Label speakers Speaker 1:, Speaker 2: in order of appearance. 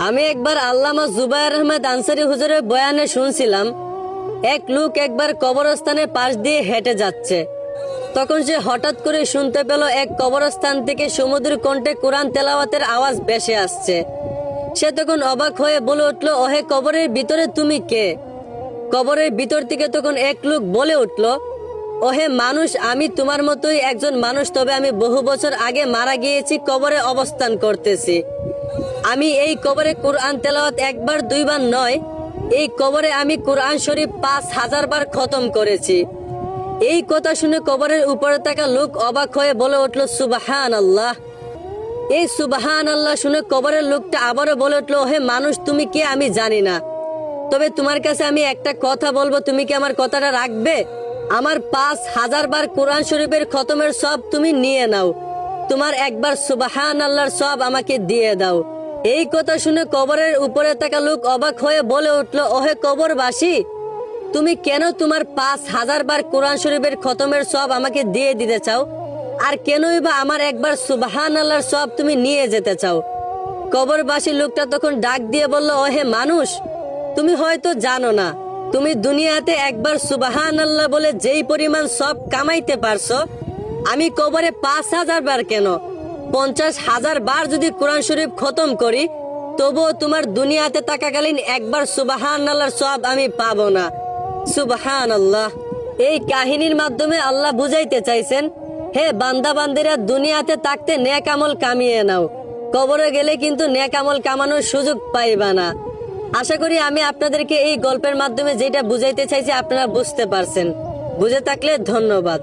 Speaker 1: আমি একবার আল্লামা জুবায়ের আহমেদ আনসারী হুজুরের বয়ানে শুনছিলাম, এক লোক একবার কবরস্থানের পাশ দিয়ে হেঁটে যাচ্ছে। তখন সে হঠাৎ করে শুনতে পেল এক কবরস্থান থেকে সমুদ্র কণ্ঠে কোরআন তেলাওয়াতের আওয়াজ ভেসে আসছে। সে তখন অবাক হয়ে বলে উঠল, ওহে কবরের ভিতরে তুমি কে? কবরের ভিতর থেকে তখন এক লোক বলে উঠল, ওহে মানুষ, আমি তোমার মতোই একজন মানুষ, তবে আমি বহু বছর আগে মারা গিয়েছি, কবরে অবস্থান করতেছি। আমি এই কবরে কোরআন তেলাওয়াত একবার দুইবার নয়, এই কবরে আমি কোরআন শরীফ 5000 বার খতম করেছি। এই কথা শুনে কবরের উপরে থাকা লোক অবাক হয়ে বলে উঠল, সুবহান আল্লাহ। এই সুবহান আল্লাহ শুনে কবরের লোকটা আবারও বলে উঠল, হে মানুষ, তুমি কে আমি জানি না, তবে তোমার কাছে আমি একটা কথা বলবো, তুমি কি আমার কথাটা রাখবে? আমার 5000 বার কোরআন শরীফের খতমের সব তুমি নিয়ে নাও, তোমার একবার সুবহান আল্লাহর সব আমাকে দিয়ে দাও। এই কথা শুনে কবরের উপরে থাকা লোক অবাক হয়ে বলে উঠল, ওহে কবরবাসী, তুমি কেন তোমার 5000 বার কোরআন শরীফের খতমের সব আমাকে দিয়ে দিতে চাও? আর কেনই বা আমার একবার সুবহান আল্লাহর সব তুমি নিয়ে যেতে চাও? কবরবাসী লোকটা তখন ডাক দিয়ে বলল, ওহে মানুষ, তুমি হয়তো জানো না, তুমি দুনিয়াতে একবার সুবহান আল্লাহ বলে যেই পরিমাণ সব কামাইতে পারছো, আমি কবরে 5000 বার কেন, 50,000 বার যদি কোরআন শরীফ খতম করি, তবুও তোমার দুনিয়াতে থাকাকালীন একবার সুবহান আল্লাহর সব আমি পাবো না। সুবহান আল্লাহ। এই কাহিনীর মাধ্যমে আল্লাহ বুঝাইতে চাইছেন, হে বান্দা বান্দিরা, দুনিয়াতে থাকতে নেক আমল কামিয়ে নাও, কবরে গেলে কিন্তু নেক আমল কামানোর সুযোগ পাইবা না। আশা করি আমি আপনাদেরকে এই গল্পের মাধ্যমে যেটা বুঝাইতে চাইছি আপনারা বুঝতে পারছেন। বুঝে থাকলে ধন্যবাদ।